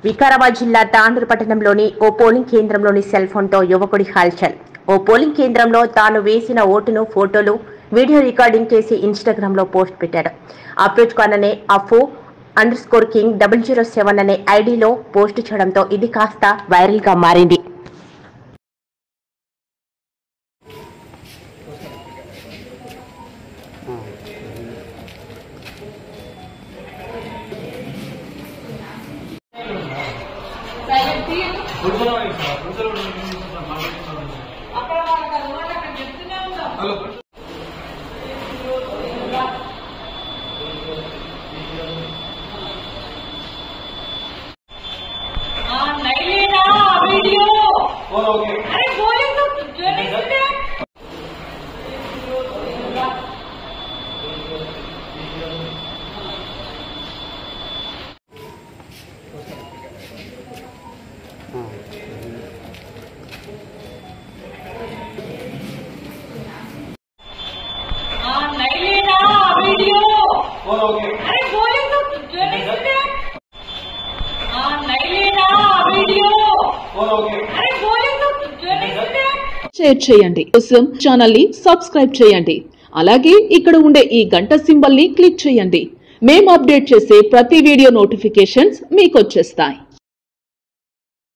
వికారాబాద్ జిల్లా తాండూరు పట్టణంలోని ఓ పోలింగ్ కేంద్రంలోని సెల్ ఫోన్తో యువకుడి హల్చల్. ఓ పోలింగ్ కేంద్రంలో తాను వేసిన ఓటును ఫోటోలు, వీడియో రికార్డింగ్ చేసి ఇన్స్టాగ్రామ్ లో పోస్ట్ పెట్టాడు. అప్రోచ్ కాన్ అనే @king 007 అనే ఐడిలో పోస్ట్ చేయడంతో ఇది కాస్త వైరల్ గా మారింది. షేర్ చేయండి. కోసం ఛానల్ ని సబ్స్క్రైబ్ చేయండి. అలాగే ఇక్కడ ఉండే ఈ గంట సింబల్ ని క్లిక్ చేయండి. మేము అప్డేట్ చేసే ప్రతి వీడియో నోటిఫికేషన్స్ మీకు వచ్చేస్తాయి.